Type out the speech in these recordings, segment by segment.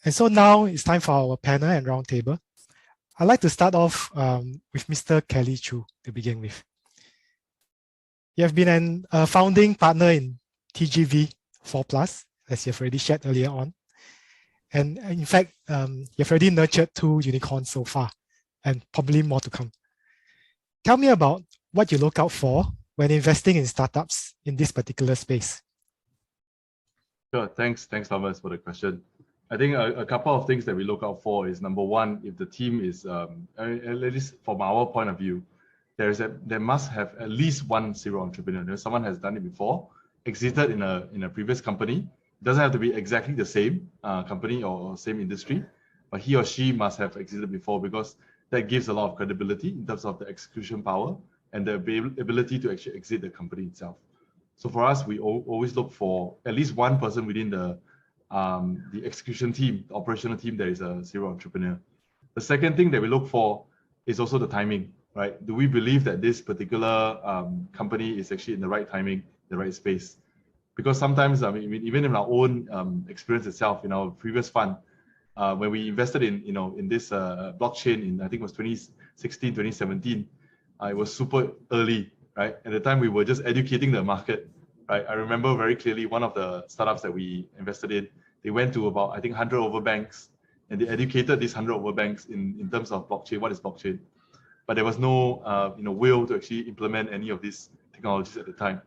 And so now it's time for our panel and roundtable. I'd like to start off with Mr. Kelly Choo to begin with. You have been a founding partner in TGV 4+, as you've already shared earlier on. And in fact, you've already nurtured 2 unicorns so far, and probably more to come. Tell me about what you look out for when investing in startups in this particular space. Sure, thanks Thomas for the question. I think a couple of things that we look out for is, number one, if the team is, at least from our point of view, there must have at least one serial entrepreneur. Someone has done it before, exited in a previous company. It doesn't have to be exactly the same company or same industry, but he or she must have exited before, because that gives a lot of credibility in terms of the execution power and the ability to actually exit the company itself. So for us, we always look for at least one person within the execution team, the operational team, that is a serial entrepreneur. The second thing that we look for is also the timing, right? Do we believe that this particular company is actually in the right timing, the right space? Because sometimes, I mean, even in our own experience itself, in our previous fund, when we invested in this blockchain in, I think it was 2016, 2017, it was super early, right? At the time, we were just educating the market, right? I remember very clearly one of the startups that we invested in, they went to about, I think, 100 over banks, and they educated these 100 over banks in terms of blockchain, what is blockchain. But there was no will to actually implement any of these technologies at the time.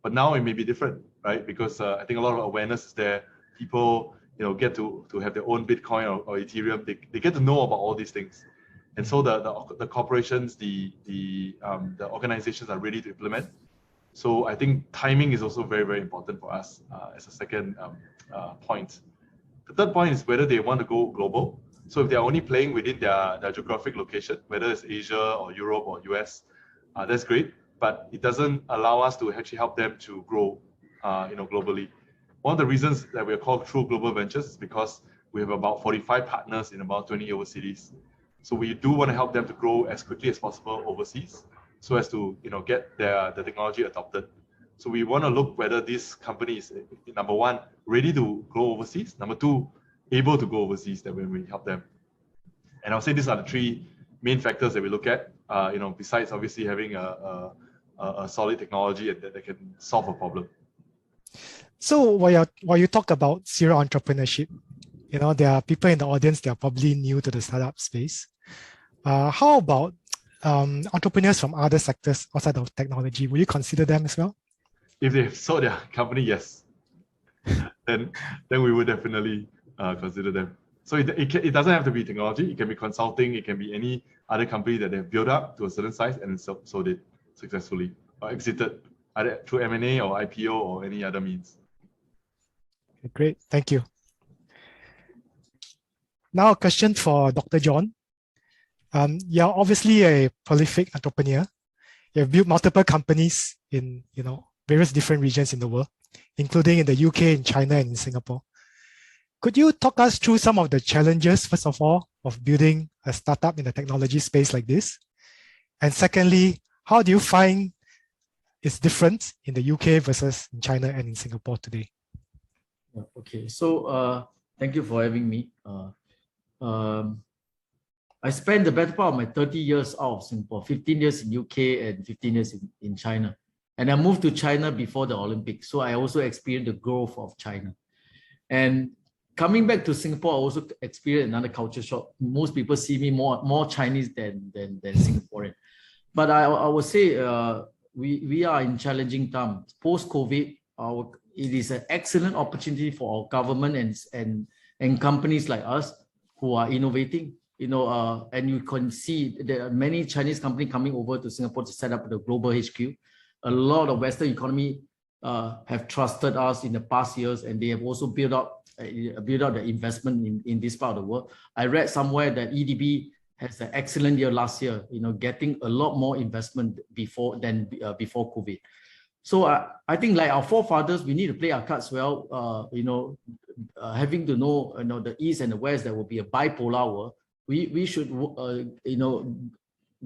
But now it may be different, right? Because I think a lot of awareness is there. People get to have their own Bitcoin or Ethereum. They get to know about all these things. And so the corporations, the organizations are ready to implement. So I think timing is also very, very important for us as a second point. The third point is whether they want to go global. So if they're only playing within their geographic location, whether it's Asia or Europe or US, that's great. But it doesn't allow us to actually help them to grow globally. One of the reasons that we are called True Global Ventures is because we have about 45 partners in about 20 overseas cities. So we do want to help them to grow as quickly as possible overseas, so as to get the technology adopted. So we want to look whether this company is, number one, ready to grow overseas. Number two, able to go overseas, that when we help them. And I'll say these are the 3 main factors that we look at. Besides obviously having a solid technology that can solve a problem. So while you talk about serial entrepreneurship, there are people in the audience that are probably new to the startup space. How about entrepreneurs from other sectors outside of technology? Will you consider them as well? If they've sold their company, yes. then we would definitely consider them. So it doesn't have to be technology. It can be consulting. It can be any other company that they've built up to a certain size and sold it successfully or exited either through M&A or IPO or any other means. Okay, great, thank you. Now a question for Dr. John. You're obviously a prolific entrepreneur. You've built multiple companies in various different regions in the world, including in the UK, in China, and in Singapore. Could you talk us through some of the challenges, first of all, of building a startup in the technology space like this? And secondly, how do you find it's different in the UK versus in China and in Singapore today? Okay, so thank you for having me. I spent the better part of my 30 years out of Singapore, 15 years in UK and 15 years in China. And I moved to China before the Olympics. So I also experienced the growth of China. And coming back to Singapore, I also experienced another culture shock. Most people see me more Chinese than Singaporean. But I would say we are in challenging times. Post-COVID, it is an excellent opportunity for our government and companies like us who are innovating. And you can see there are many Chinese companies coming over to Singapore to set up the global HQ. A lot of Western economy have trusted us in the past years, and they have also built up the investment in this part of the world. I read somewhere that EDB has an excellent year last year, getting a lot more investment before COVID. So I think like our forefathers, we need to play our cards well. Having to know the East and the West, there will be a bipolar world. We should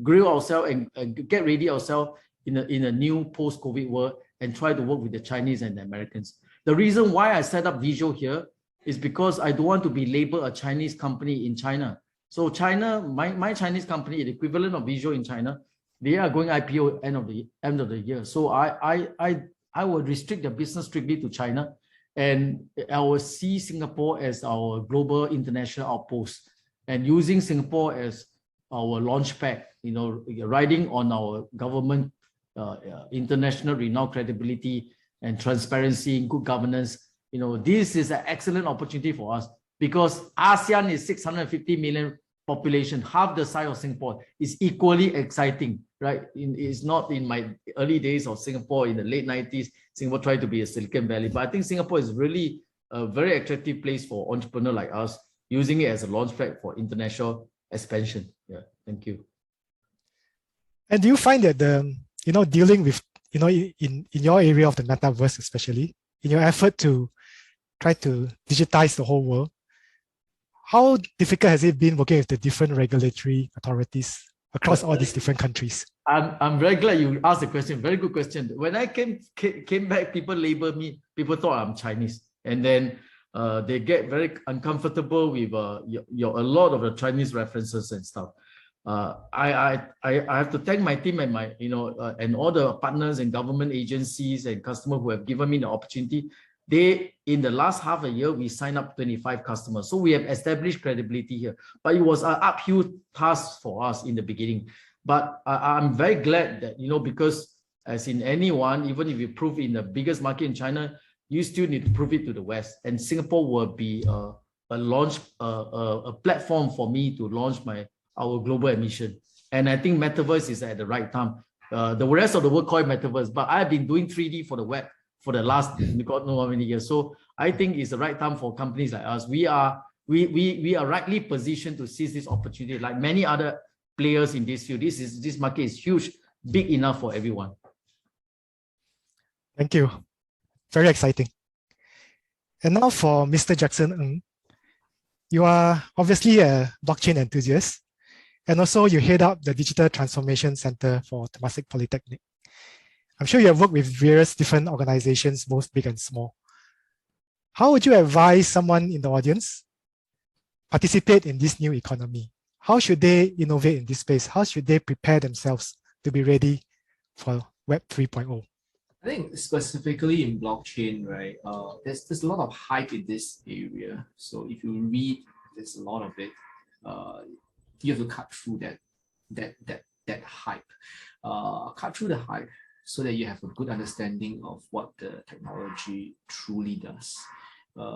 grill ourselves and get ready ourselves in a new post-COVID world and try to work with the Chinese and the Americans. The reason why I set up VIZZIO here is because I don't want to be labeled a Chinese company in China. So China, my Chinese company, the equivalent of VIZZIO in China, they are going IPO end of the year. So I will restrict the business strictly to China, and I will see Singapore as our global international outpost, and using Singapore as our launch pad, you know, riding on our government international renowned credibility and transparency, good governance. You know, this is an excellent opportunity for us because ASEAN is 650 million population, half the size of Singapore. Is equally exciting, right? It's not in my early days of Singapore in the late 90s, Singapore tried to be a Silicon Valley, but I think Singapore is really a very attractive place for entrepreneurs like us, using it as a launchpad for international expansion. Yeah, thank you. And do you find that dealing with, in your area of the metaverse, especially in your effort to try to digitize the whole world, how difficult has it been working with the different regulatory authorities across all these different countries? I'm very glad you asked the question. Very good question. When I came back, people labeled me, people thought I'm Chinese. And then they get very uncomfortable with a lot of the Chinese references and stuff. I have to thank my team and my, and all the partners and government agencies and customers who have given me the opportunity. In the last half a year, we signed up 25 customers. So we have established credibility here, but it was an uphill task for us in the beginning. But I'm very glad that, because as in anyone, even if you prove in the biggest market in China, you still need to prove it to the West. And Singapore will be a platform for me to launch our global admission. And I think Metaverse is at the right time. The rest of the world call it Metaverse, but I've been doing 3D for the web for the last God knows how many years. So I think it's the right time for companies like us. We are rightly positioned to seize this opportunity. Like many other players in this field, this market is huge, big enough for everyone. Thank you. Very exciting. And now for Mr. Jackson Ng. You are obviously a blockchain enthusiast, and also you head up the Digital Transformation Center for Temasek Polytechnic. I'm sure you have worked with various different organizations, both big and small. How would you advise someone in the audience participate in this new economy? How should they innovate in this space? How should they prepare themselves to be ready for Web 3.0? I think specifically in blockchain, right? There's a lot of hype in this area. So if you read, there's a lot of it. You have to cut through that hype. Cut through the hype so that you have a good understanding of what the technology truly does.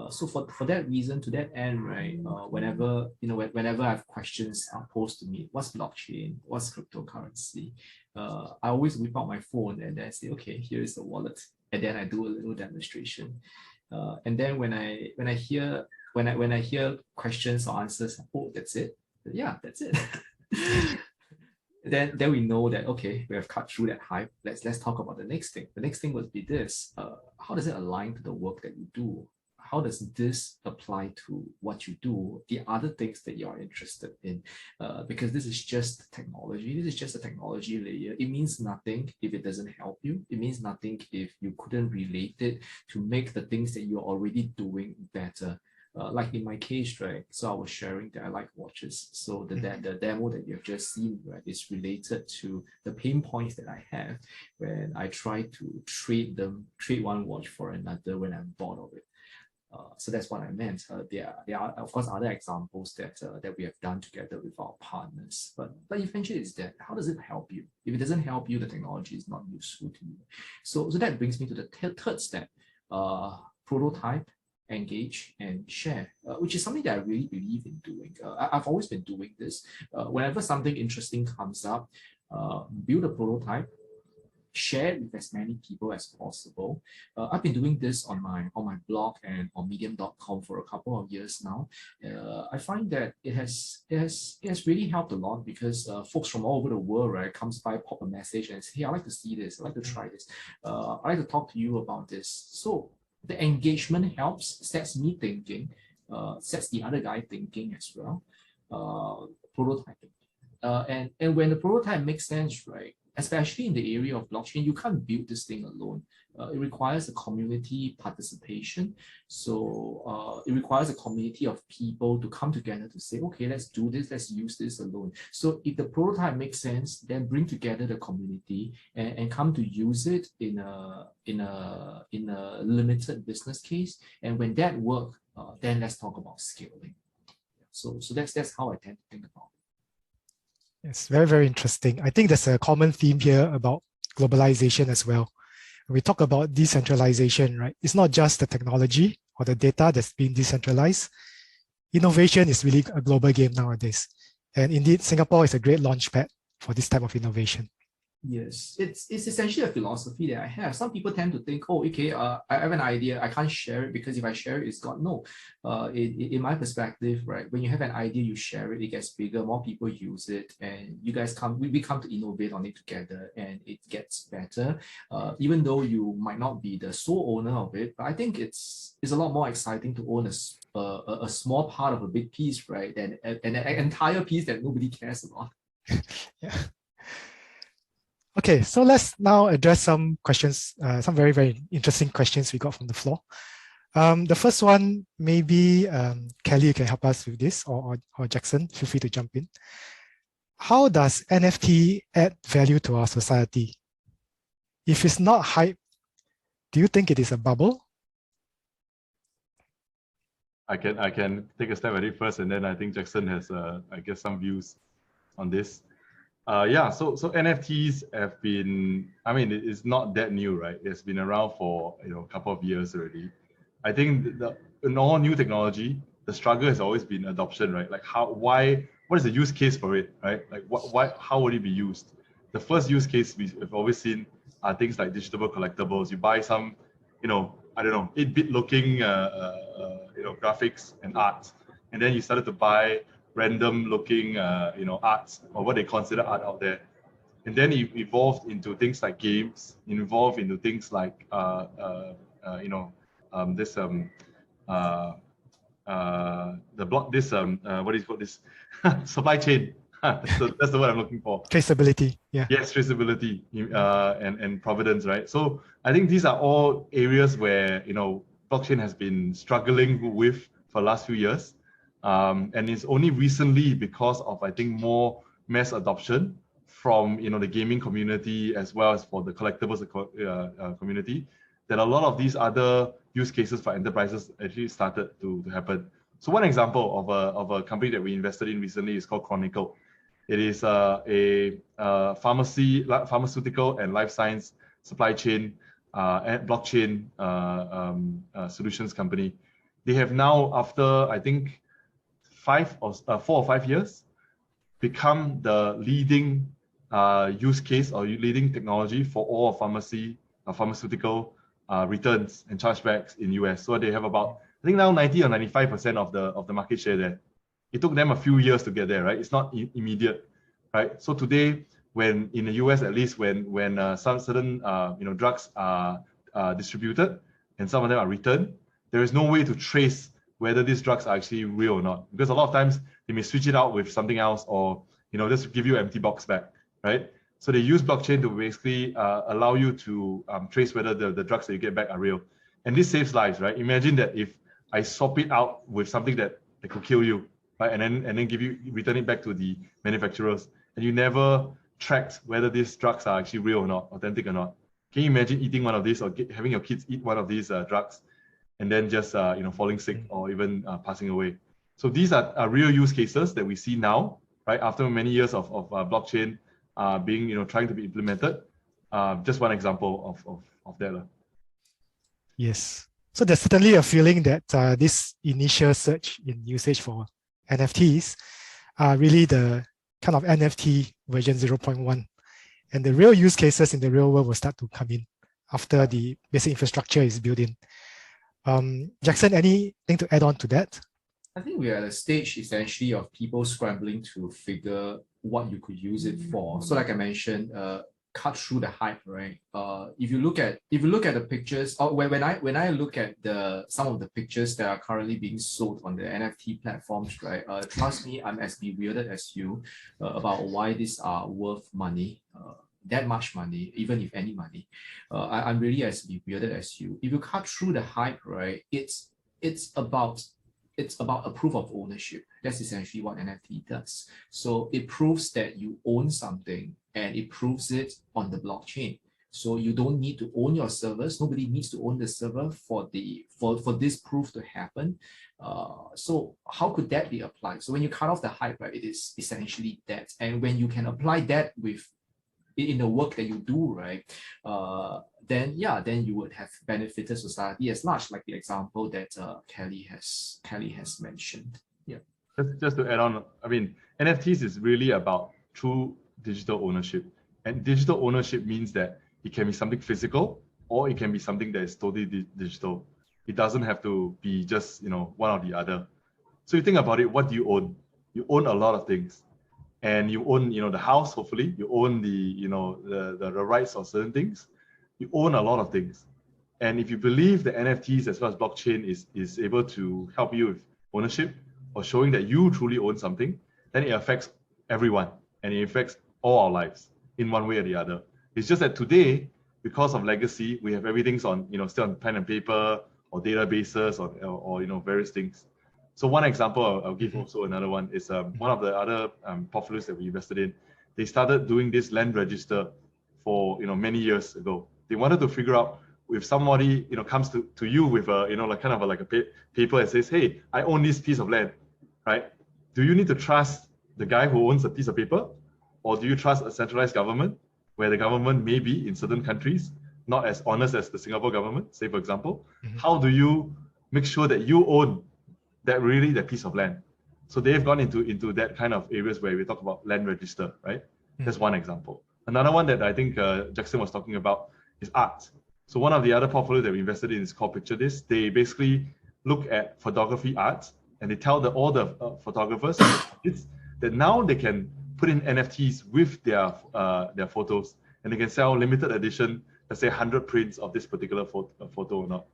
So for that reason, to that end, right? Whenever I have questions posed to me, what's blockchain? What's cryptocurrency? I always whip out my phone and then I say, okay, here is the wallet, and then I do a little demonstration. And then when I hear questions or answers, oh, that's it. Yeah, that's it. Then we know that, okay, we have cut through that hype. Let's talk about the next thing. The next thing would be this. How does it align to the work that you do? How does this apply to what you do, the other things that you are interested in? Because this is just technology. This is just a technology layer. It means nothing if it doesn't help you. It means nothing if you couldn't relate it to make the things that you're already doing better. Like in my case, right? So I was sharing that I like watches. So the demo that you have just seen, right, is related to the pain points that I have when I try to trade one watch for another when I'm bored of it. So that's what I meant. There are of course other examples that we have done together with our partners. But eventually it's that, how does it help you? If it doesn't help you, the technology is not useful to you. So that brings me to the third step, prototype, engage, and share, which is something that I really believe in doing. I've always been doing this. Whenever something interesting comes up, build a prototype, share it with as many people as possible. I've been doing this on my blog and on medium.com for a couple of years now. I find that it has really helped a lot because folks from all over the world, right, comes by, pop a message and say, hey, I'd like to see this, I'd like to try this, I'd like to talk to you about this. So the engagement helps, sets me thinking, sets the other guy thinking as well. Prototyping. And when the prototype makes sense, right, especially in the area of blockchain, you can't build this thing alone. It requires a community participation. So it requires a community of people to come together to say, okay, let's do this, let's use this alone. So if the prototype makes sense, then bring together the community and come to use it in a limited business case. And when that works, then let's talk about scaling. So that's how I tend to think about it. Yes, very, very interesting. I think there's a common theme here about globalization as well. When we talk about decentralization, right? It's not just the technology or the data that's being decentralized. Innovation is really a global game nowadays. And indeed, Singapore is a great launchpad for this type of innovation. Yes, it's essentially a philosophy that I have. Some people tend to think, oh, okay, I have an idea, I can't share it because if I share it, it's gone. No, in my perspective, right, when you have an idea, you share it, it gets bigger, more people use it, and you guys we come to innovate on it together, and it gets better. Even though you might not be the sole owner of it, but I think it's a lot more exciting to own a small part of a big piece, right, than an entire piece that nobody cares about. Yeah. Okay, so let's now address some questions, some very, very interesting questions we got from the floor. The first one, maybe Kelly, you can help us with this, or Jackson, feel free to jump in. How does NFT add value to our society? If it's not hype, do you think it is a bubble? I can take a step at it first, and then I think Jackson has, I guess, some views on this. Yeah, so NFTs have been, I mean, it's not that new, right? It's been around for a couple of years already. I think in all new technology, the struggle has always been adoption, right? Like what is the use case for it, right? Like how would it be used? The first use case we've always seen are things like digital collectibles. You buy some, I don't know, 8-bit looking, graphics and art, and then you started to buy random looking, arts, or what they consider art out there. And then it evolved into things like games, evolved into things like, what do you call this? Supply chain. that's the word I'm looking for. Traceability, yeah. Yes, traceability and provenance, right? So I think these are all areas where, blockchain has been struggling with for the last few years. And it's only recently, because of, I think, more mass adoption from the gaming community as well as for the collectibles community, that a lot of these other use cases for enterprises actually started to happen. So one example of a company that we invested in recently is called Chronicle. It is a pharmaceutical and life science supply chain and blockchain solutions company. They have now, after I think 4 or 5 years, become the leading use case or leading technology for all pharmaceutical returns and chargebacks in US. So they have about, I think now 90 or 95% of the market share there. It took them a few years to get there, right? It's not immediate, right? So today, when in the US at least, when some certain drugs are distributed and some of them are returned, there is no way to trace whether these drugs are actually real or not, because a lot of times they may switch it out with something else, or just give you an empty box back, right? So they use blockchain to basically allow you to trace whether the drugs that you get back are real, and this saves lives, right? Imagine that if I swap it out with something that could kill you, right, and then return it back to the manufacturers, and you never tracked whether these drugs are actually real or not, authentic or not. Can you imagine eating one of these, or having your kids eat one of these drugs, and then just falling sick or even passing away? So these are real use cases that we see now, right? After many years of blockchain being trying to be implemented. Just one example of that. Yes. So there's certainly a feeling that this initial surge in usage for NFTs are really the kind of NFT version 0.1, and the real use cases in the real world will start to come in after the basic infrastructure is built in. Jackson, anything to add on to that? I think we're at a stage essentially of people scrambling to figure what you could use it for. So like I mentioned, cut through the hype, right? If you look at the pictures, or when I look at some of the pictures that are currently being sold on the NFT platforms, right? Trust me, I'm as bewildered as you about why these are worth money. that much money, even if any money. I'm really as weirded as you. If you cut through the hype, right, it's about a proof of ownership. That's essentially what NFT does. So it proves that you own something, and it proves it on the blockchain. So you don't need to own your servers. Nobody needs to own the server for this proof to happen. So how could that be applied? So when you cut off the hype, right, it is essentially that. And when you can apply that in the work that you do, right, then you would have benefited society as large, like the example that Kelly has mentioned. Yeah. Just to add on, I mean, NFTs is really about true digital ownership, and digital ownership means that it can be something physical, or it can be something that is totally digital. It doesn't have to be just, you know, one or the other. So you think about it, what do you own? You own a lot of things, and you own, you know, the house. Hopefully, you own the, you know, the rights of certain things. You own a lot of things, and if you believe that NFTs as well as blockchain is able to help you with ownership or showing that you truly own something, then it affects everyone, and it affects all our lives in one way or the other. It's just that today, because of legacy, we have everything's on, you know, still on pen and paper or databases or you know, various things. So one example, I'll give also another one is one of the other portfolios that we invested in. They started doing this land register for, you know, many years ago. They wanted to figure out if somebody, you know, comes to you with a, you know, like kind of like a paper and says, hey, I own this piece of land, right? Do you need to trust the guy who owns a piece of paper, or do you trust a centralized government, where the government may be in certain countries not as honest as the Singapore government, say for example? How do you make sure that you own that piece of land? So they've gone into that kind of areas where we talk about land register, right? That's one example. Another one that I think Jackson was talking about is art. So one of the other portfolios that we invested in is called Picture This. They basically look at photography art, and they tell all the photographers that now they can put in NFTs with their photos, and they can sell limited edition, let's say 100 prints of this particular photo or not.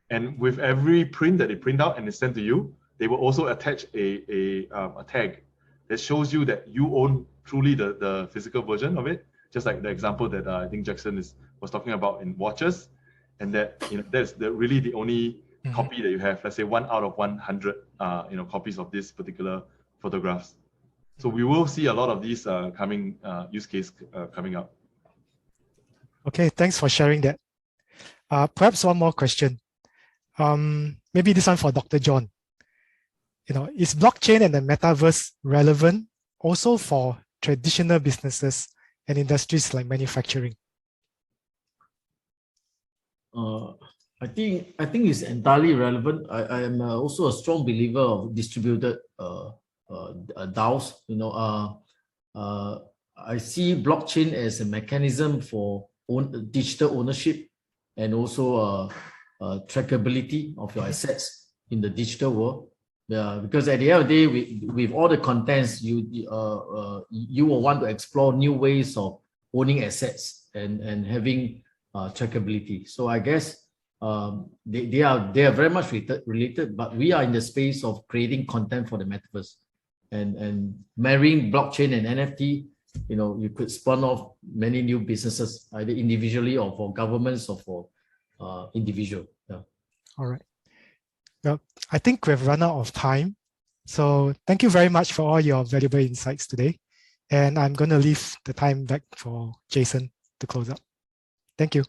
And with every print that they print out and they send to you, they will also attach a tag that shows you that you own truly the physical version of it, just like the example that I think Jackson was talking about in watches, and that, you know, that's really the only copy that you have. Let's say 1 out of 100, you know, copies of this particular photographs. So we will see a lot of these coming use case coming up. Okay, thanks for sharing that. Perhaps one more question. Maybe this one for Dr. John. You know, is blockchain and the metaverse relevant also for traditional businesses and industries like manufacturing? I think it's entirely relevant. I am also a strong believer of distributed DAOs. You know, I see blockchain as a mechanism for digital ownership and also trackability of your assets in the digital world. Because at the end of the day, with all the contents, you will want to explore new ways of owning assets and having trackability. So I guess they are very much related, but we are in the space of creating content for the metaverse, and marrying blockchain and NFT. You know, you could spawn off many new businesses, either individually or for governments or for individual. Yeah. All right. Well, I think we've run out of time. So thank you very much for all your valuable insights today. And I'm going to leave the time back for Jason to close up. Thank you.